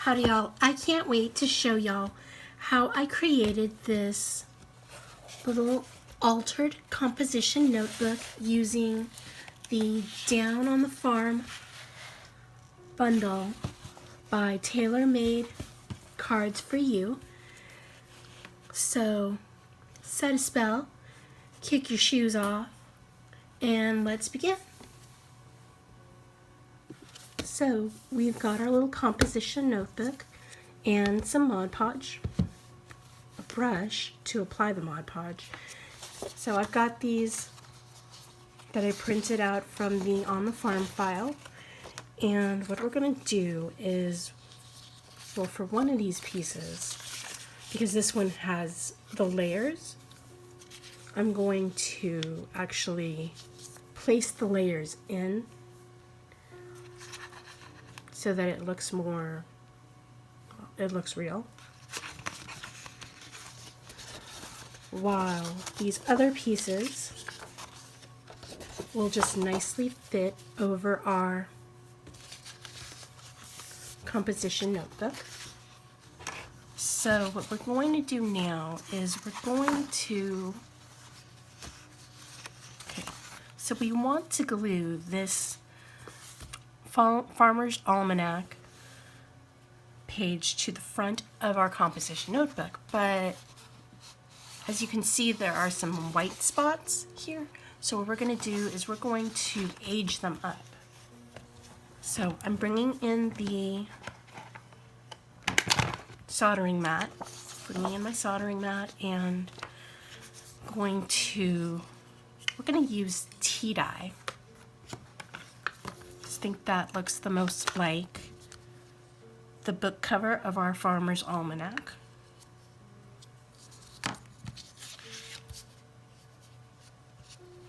Howdy y'all, I can't wait to show y'all how I created this little altered composition notebook using the Down on the Farm bundle by TaylorMadeCards4U. So set a spell, kick your shoes off, and let's begin. So we've got our little composition notebook and some Mod Podge, a brush to apply the Mod Podge. So I've got these that I printed out from the On the Farm file, and what we're going to do is, well, for one of these pieces, because this one has the layers, I'm going to actually place the layers in so that it looks more, it looks real. While these other pieces will just nicely fit over our composition notebook. So what we're going to do now is we're going to, so we want to glue this Farmer's Almanac page to the front of our composition notebook, but as you can see there are some white spots here. So what we're going to do is we're going to age them up. So I'm bringing in the soldering mat, putting in my soldering mat, and we're going to use tea dye. I think that looks the most like the book cover of our Farmer's Almanac.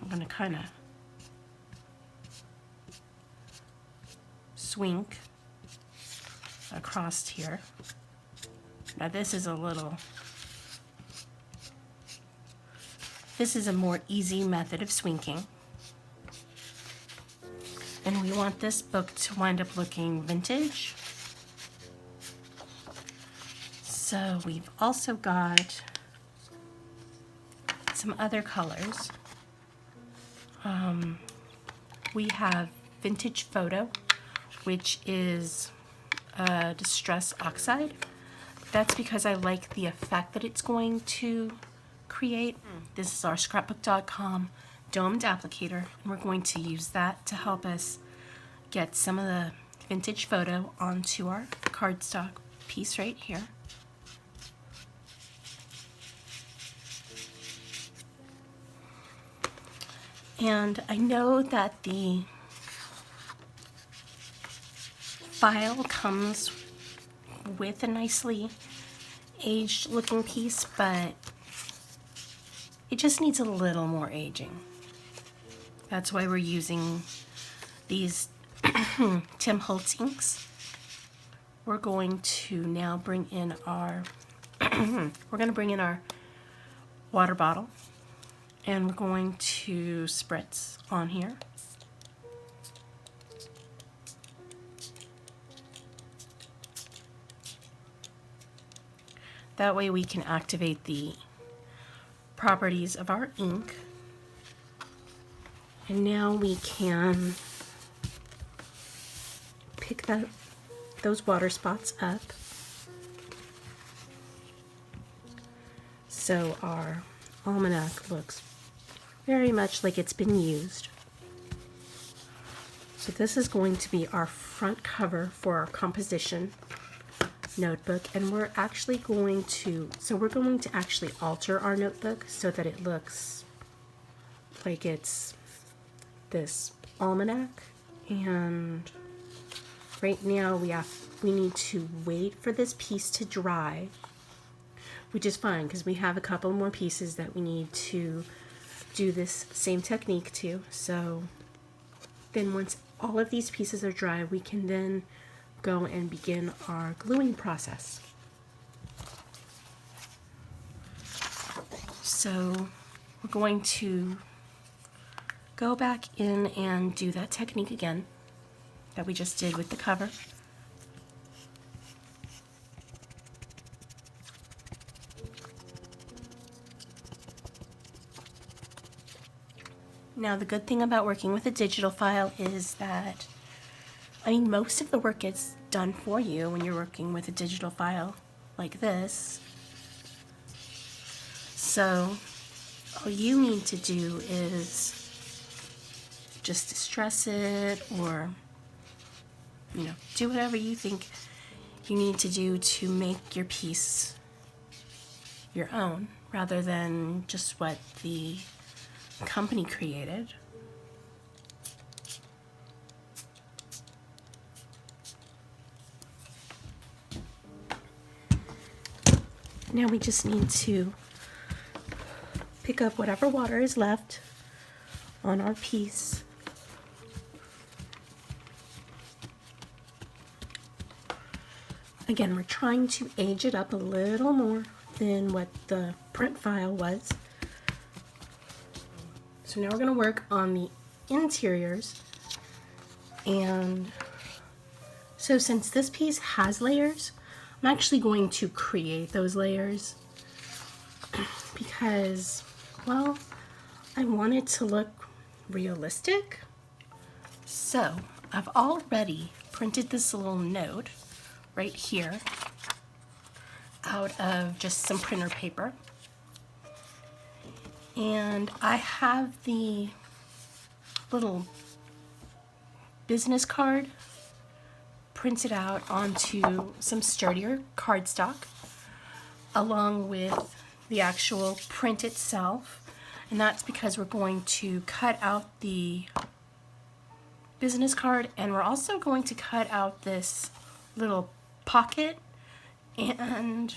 I'm going to kind of swink across here. Now this is a more easy method of swinking. And we want this book to wind up looking vintage. So we've also got some other colors. We have Vintage Photo, which is Distress Oxide. That's because I like the effect that it's going to create. This is our scrapbook.com domed applicator, and we're going to use that to help us get some of the vintage photo onto our cardstock piece right here. And I know that the file comes with a nicely aged looking piece, but it just needs a little more aging. That's why we're using these Tim Holtz inks. We're going to now bring in our water bottle, and we're going to spritz on here. That way we can activate the properties of our ink. And now we can pick those water spots up. So our almanac looks very much like it's been used. So this is going to be our front cover for our composition notebook, and we're actually going to, actually alter our notebook so that it looks like it's this almanac. And right now we need to wait for this piece to dry, which is fine because we have a couple more pieces that we need to do this same technique to. So then once all of these pieces are dry, we can then go and begin our gluing process. So we're going to go back in and do that technique again that we just did with the cover. Now the good thing about working with a digital file is that, I mean, most of the work gets done for you when you're working with a digital file like this. So all you need to do is just distress it, or, you know, do whatever you think you need to do to make your piece your own, rather than just what the company created. Now we just need to pick up whatever water is left on our piece. Again, we're trying to age it up a little more than what the print file was. So now we're going to work on the interiors. And so since this piece has layers, I'm actually going to create those layers because, well, I want it to look realistic. So I've already printed this little note right here out of just some printer paper. And I have the little business card printed out onto some sturdier cardstock along with the actual print itself. And that's because we're going to cut out the business card, and we're also going to cut out this little pocket. And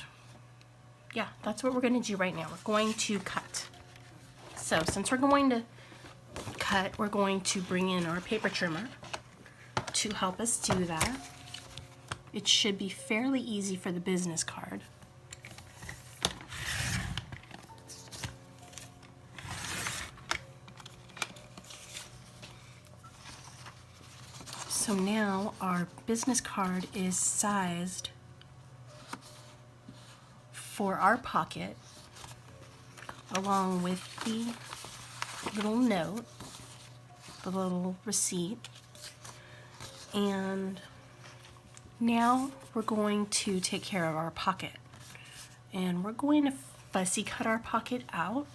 yeah, that's what we're going to do right now. We're going to cut. So since we're going to cut, we're going to bring in our paper trimmer to help us do that. It should be fairly easy for the business card. So now our business card is sized for our pocket, along with the little note, the little receipt. And now we're going to take care of our pocket. And we're going to fussy cut our pocket out,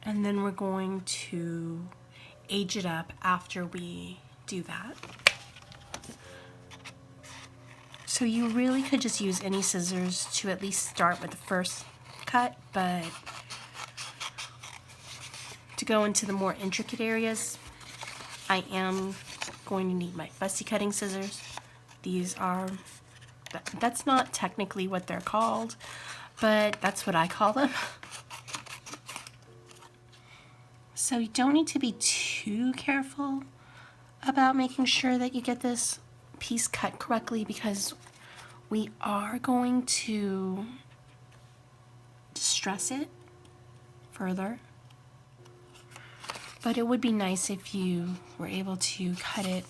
and then we're going to age it up after we do that. So you really could just use any scissors to at least start with the first cut, but to go into the more intricate areas, I am going to need my fussy cutting scissors. These are, that's not technically what they're called, but that's what I call them. So you don't need to be too careful about making sure that you get this piece cut correctly, because we are going to distress it further. But it would be nice if you were able to cut it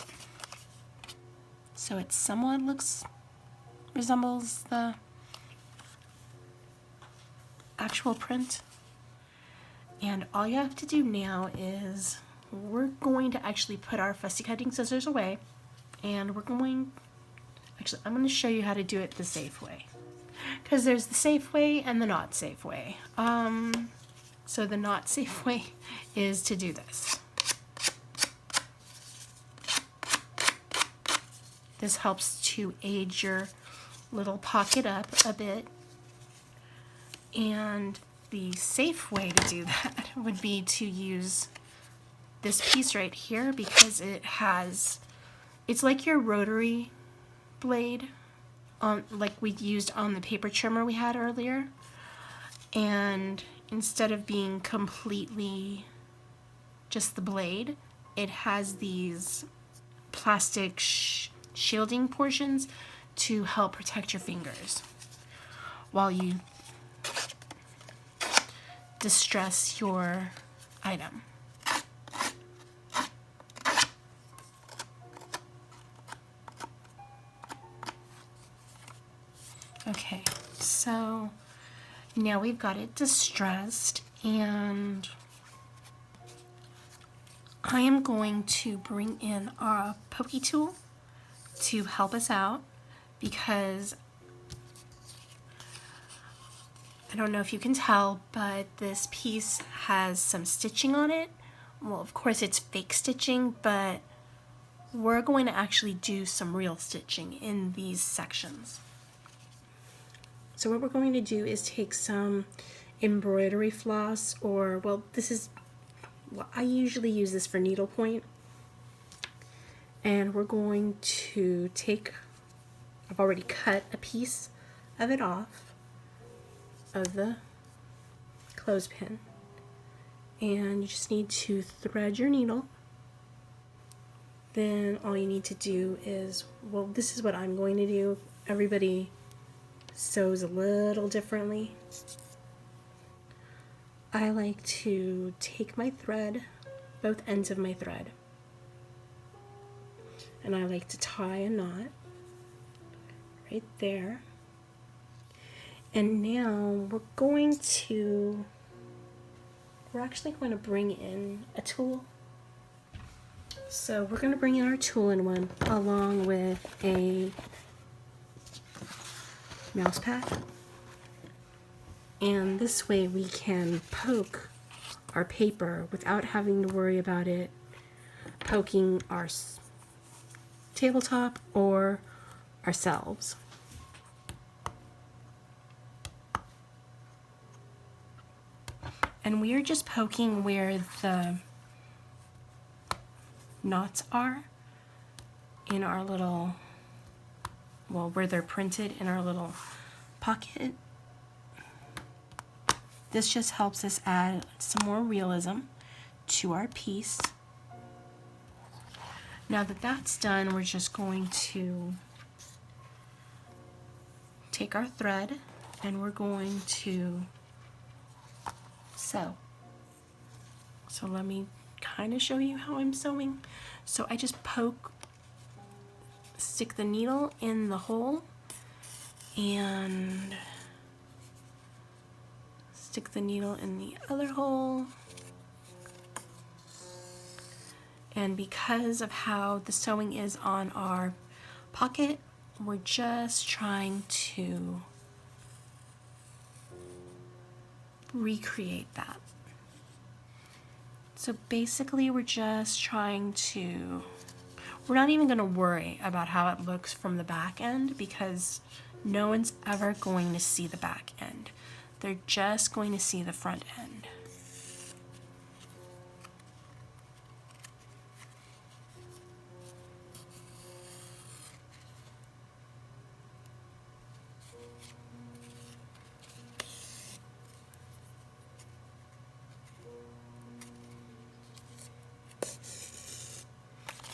so it somewhat resembles the actual print. And all you have to do now is we're going to actually put our fussy cutting scissors away, and we're going, actually I'm going to show you how to do it the safe way, because there's the safe way and the not safe way. So the not safe way is to do this. This helps to age your little pocket up a bit. And the safe way to do that would be to use this piece right here, because it's like your rotary blade, like we used on the paper trimmer we had earlier. And instead of being completely just the blade, it has these plastic shielding portions to help protect your fingers while you distress your item. Okay, so now we've got it distressed, and I am going to bring in our pokey tool to help us out, because I don't know if you can tell, but this piece has some stitching on it. Well, of course it's fake stitching, but we're going to actually do some real stitching in these sections. So what we're going to do is take some embroidery floss, or, well, I usually use this for needlepoint. And we're going to take, I've already cut a piece of it off of the clothespin. And you just need to thread your needle. Then all you need to do is, well, this is what I'm going to do. Everybody sews a little differently. I like to take my thread, both ends of my thread, and I like to tie a knot right there. And now we're actually going to bring in a tool. So we're going to bring in our tool in one, along with a mouse pad. And this way we can poke our paper without having to worry about it poking our tabletop or ourselves. And we are just poking where the knots are in our little, well, where they're printed in our little pocket. This just helps us add some more realism to our piece. Now that that's done, we're just going to take our thread and we're going to sew. So let me kind of show you how I'm sewing. So I just stick the needle in the hole and stick the needle in the other hole. And because of how the sewing is on our pocket, we're just trying to recreate that. So basically we're just trying to, we're not even going to worry about how it looks from the back end, because no one's ever going to see the back end. They're just going to see the front end.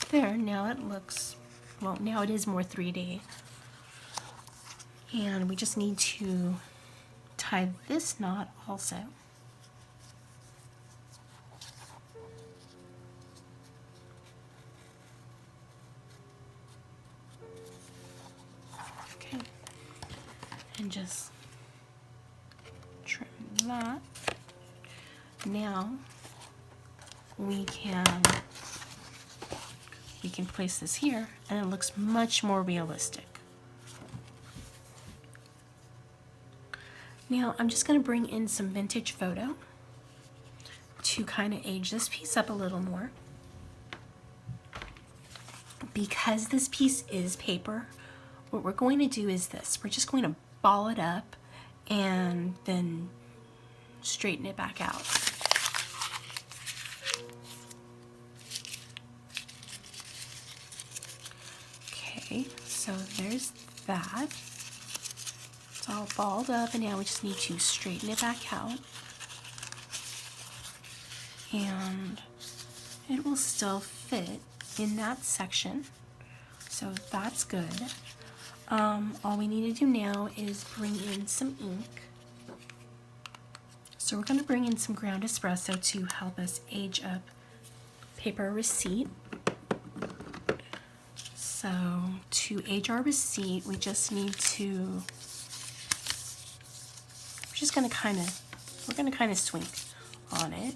There, now it looks, well, now it is more 3D. And we just need to tie this knot also. Okay, and just trim that. Now we can place this here and it looks much more realistic. Now I'm just going to bring in some vintage photo to kind of age this piece up a little more. Because this piece is paper, what we're going to do is this. We're just going to ball it up and then straighten it back out. Okay, so there's that. It's all balled up, and now we just need to straighten it back out. And it will still fit in that section, so that's good. All we need to do now is bring in some ink. So we're going to bring in some ground espresso to help us age up paper receipt. So to age our receipt, we just need to, we're going to kind of swing on it.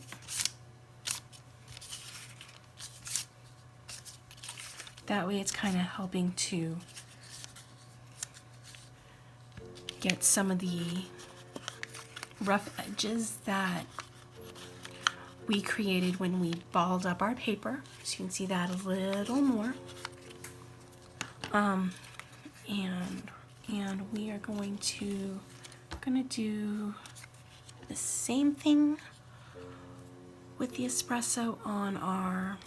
That way it's kind of helping to get some of the rough edges that we created when we balled up our paper. So you can see that a little more. And we are going to do the same thing with the espresso on our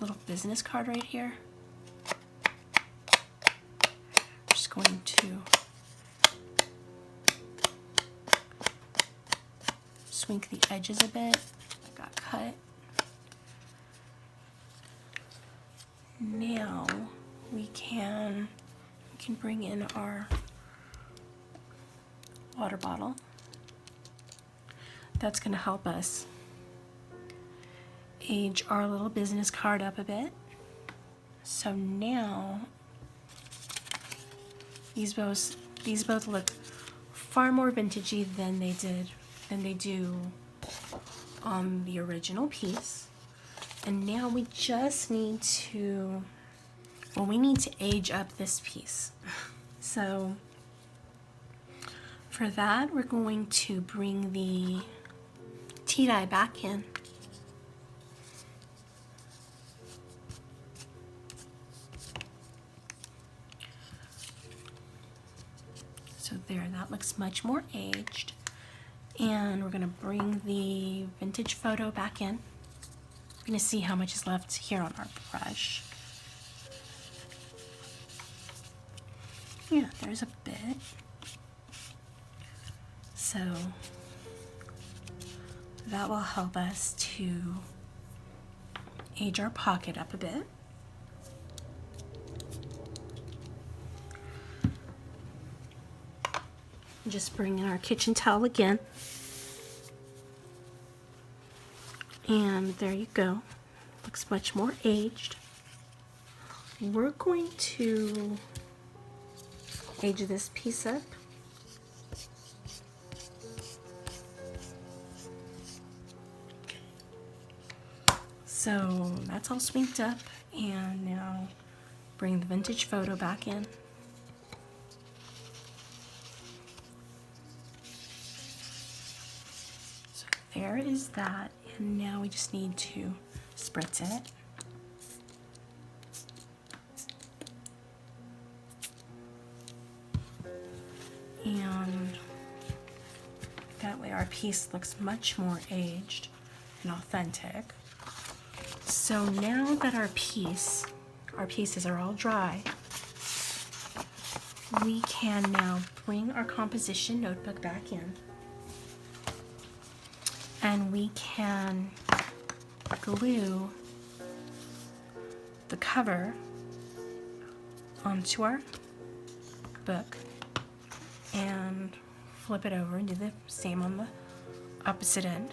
little business card right here. Just going to swink the edges a bit. I got cut. Now we can bring in our water bottle. That's going to help us age our little business card up a bit. So now these both look far more vintagey than they do on the original piece. And now we just need to, well, we need to age up this piece. So for that, we're going to bring the tea dye back in. So there, that looks much more aged. And we're gonna bring the vintage photo back in. We're gonna see how much is left here on our brush. Yeah, there's a bit. So that will help us to age our pocket up a bit. Just bring in our kitchen towel again. And there you go. Looks much more aged. We're going to age this piece up. So that's all swinked up, and now bring the vintage photo back in. So there is that, and now we just need to spritz it. And that way our piece looks much more aged and authentic. So now that our pieces are all dry, we can now bring our composition notebook back in, and we can glue the cover onto our book and flip it over and do the same on the opposite end.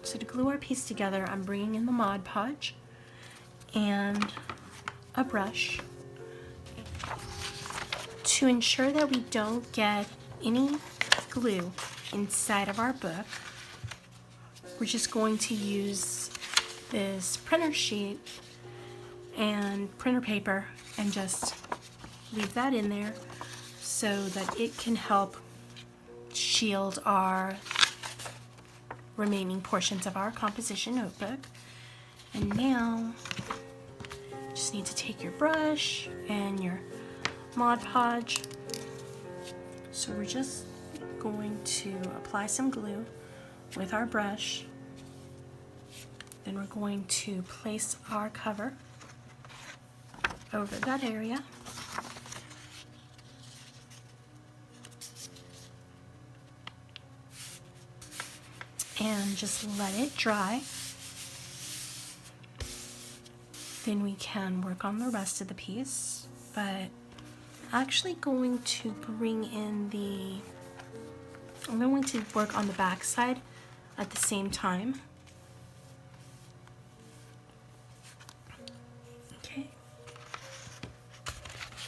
So to glue our piece together, I'm bringing in the Mod Podge and a brush to ensure that we don't get any glue inside of our book. We're just going to use this printer sheet and printer paper and just leave that in there so that it can help shield our remaining portions of our composition notebook. And now you just need to take your brush and your Mod Podge. So we're just going to apply some glue with our brush. Then we're going to place our cover over that area. And just let it dry. Then we can work on the rest of the piece, but actually going to bring in I'm going to work on the back side at the same time. Okay.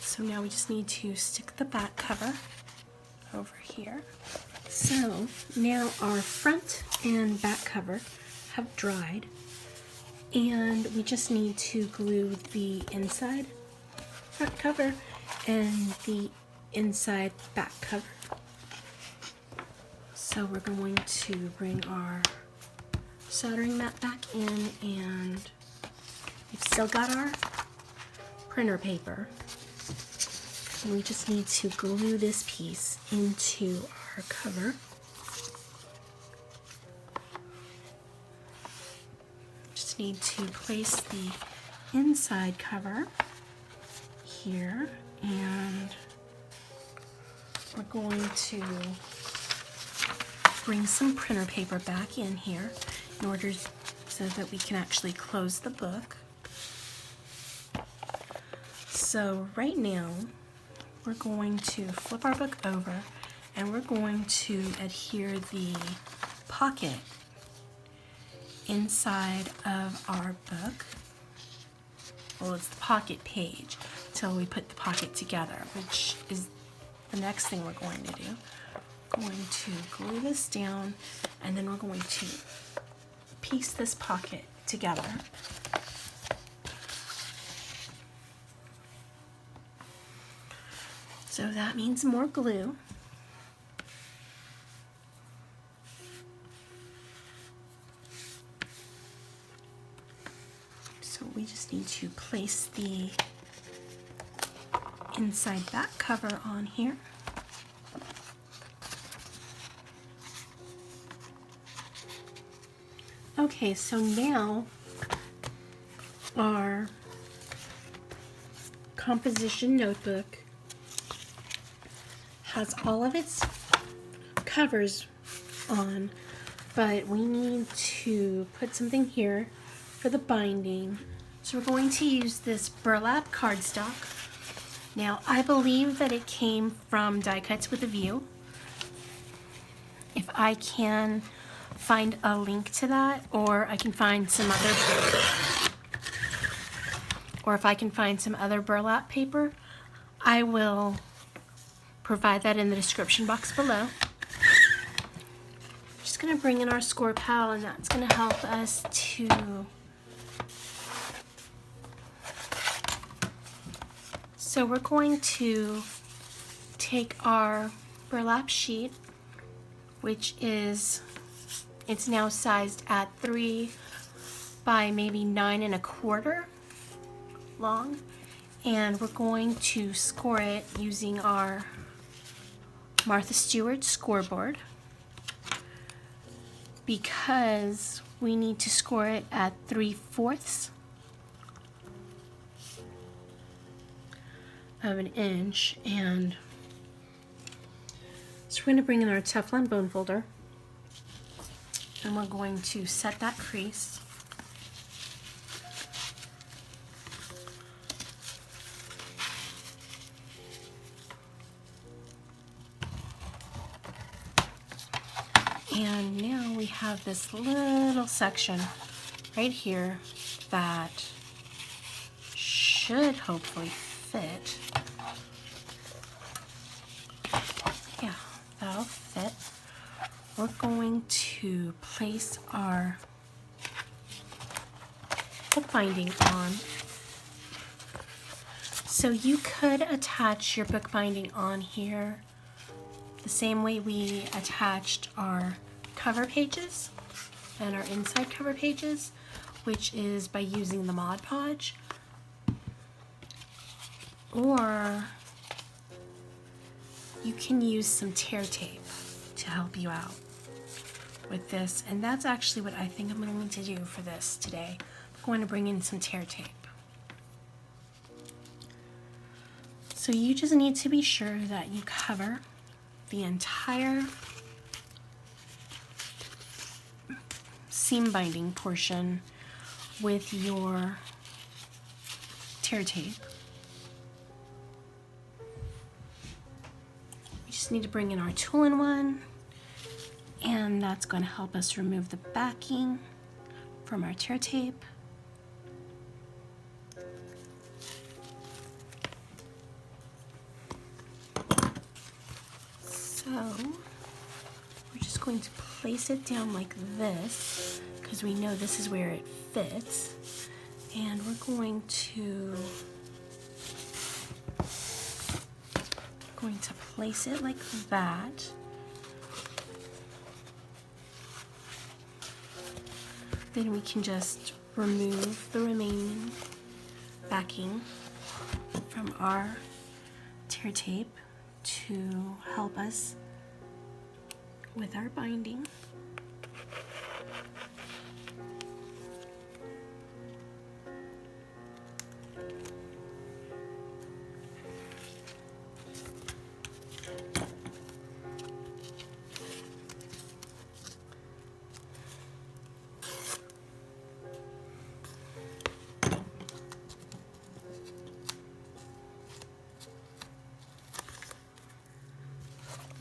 So now we just need to stick the back cover over here. So now our front and back cover have dried, and we just need to glue the inside front cover and the inside back cover. So we're going to bring our soldering mat back in, and we've still got our printer paper. And we just need to glue this piece into our cover. Just need to place the inside cover here, and we're going to bring some printer paper back in here in order so that we can actually close the book. So right now we're going to flip our book over and we're going to adhere the pocket inside of our book. Well, it's the pocket page till we put the pocket together, which is the next thing we're going to do. We're going to glue this down, and then we're going to piece this pocket together. So that means more glue. So we just need to place the inside back cover on here. Okay, so now our composition notebook has all of its covers on, but we need to put something here for the binding. So we're going to use this burlap cardstock. Now, I believe that it came from Die Cuts with a View. If I can find a link to that, or I can find some other, or if I can find some other burlap paper, I will provide that in the description box below. Just gonna bring in our score pal, and that's gonna help us to so we're going to take our burlap sheet, which is, it's now sized at 3 by maybe 9 1/4 long, and we're going to score it using our Martha Stewart scoreboard, because we need to score it at 3/4 of an inch. And so we're going to bring in our Teflon bone folder, and we're going to set that crease. And now we have this little section right here that should hopefully fit. Yeah, that'll fit. We're going to place our bookbinding on. So you could attach your bookbinding on here the same way we attached our cover pages and our inside cover pages, which is by using the Mod Podge. Or you can use some tear tape to help you out with this, and that's actually what I think I'm going to do for this today. I'm going to bring in some tear tape. So you just need to be sure that you cover the entire seam binding portion with your tear tape. We just need to bring in our Tool-in-One, and that's going to help us remove the backing from our tear tape. So we're just going to place it down like this, because we know this is where it fits, and we're going to going to place it like that. Then we can just remove the remaining backing from our tear tape to help us with our binding.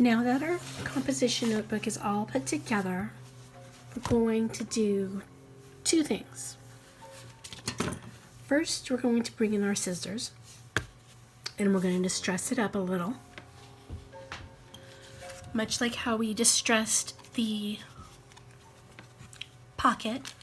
Now that our composition notebook is all put together, we're going to do two things. First, we're going to bring in our scissors and we're going to distress it up a little, much like how we distressed the pocket.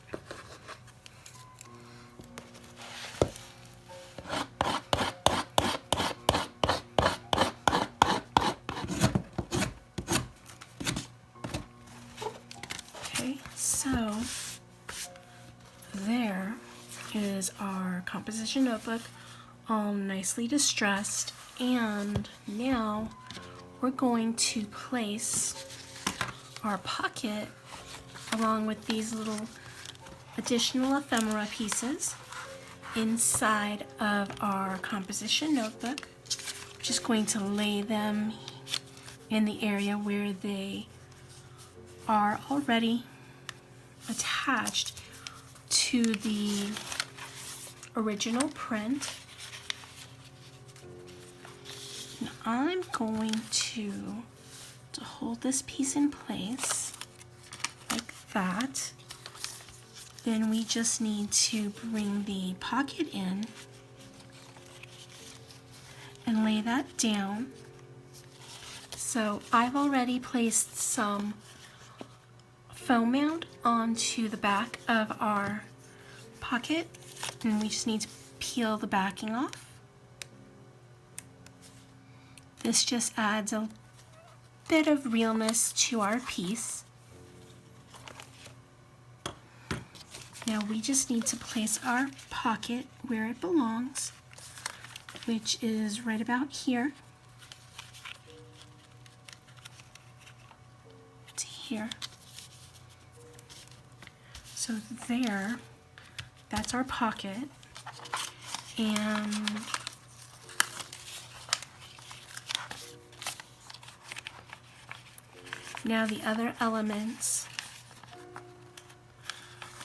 So there is our composition notebook all nicely distressed, and now we're going to place our pocket along with these little additional ephemera pieces inside of our composition notebook. We're just going to lay them in the area where they are already attached to the original print. And I'm going to hold this piece in place like that. Then we just need to bring the pocket in and lay that down. So I've already placed some foam mount onto the back of our pocket, and we just need to peel the backing off. This just adds a bit of realness to our piece. Now we just need to place our pocket where it belongs, which is right about here to here. So there, that's our pocket, and now the other elements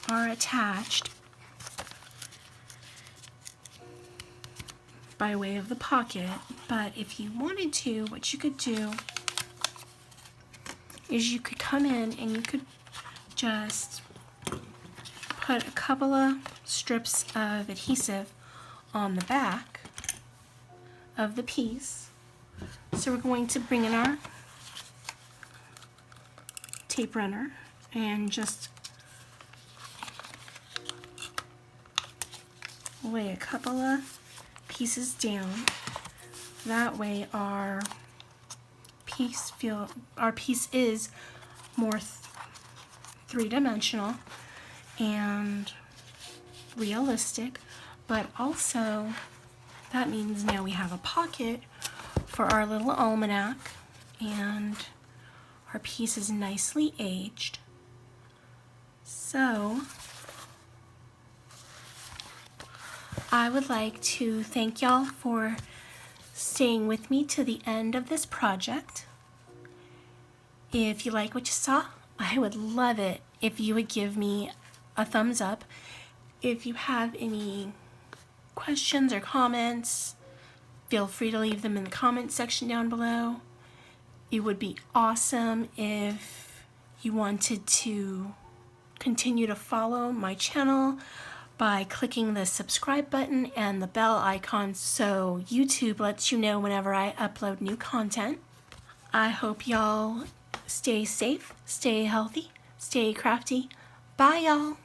are attached by way of the pocket, but if you wanted to, what you could do is you could come in and you could just put a couple of strips of adhesive on the back of the piece. So we're going to bring in our tape runner and just lay a couple of pieces down. That way our piece is more three-dimensional and realistic, but also that means now we have a pocket for our little almanac, and our piece is nicely aged. So I would like to thank y'all for staying with me to the end of this project. If you like what you saw, I would love it if you would give me a thumbs up. If you have any questions or comments, feel free to leave them in the comment section down below. It would be awesome if you wanted to continue to follow my channel by clicking the subscribe button and the bell icon so YouTube lets you know whenever I upload new content. I hope y'all stay safe, stay healthy, stay crafty. Bye y'all!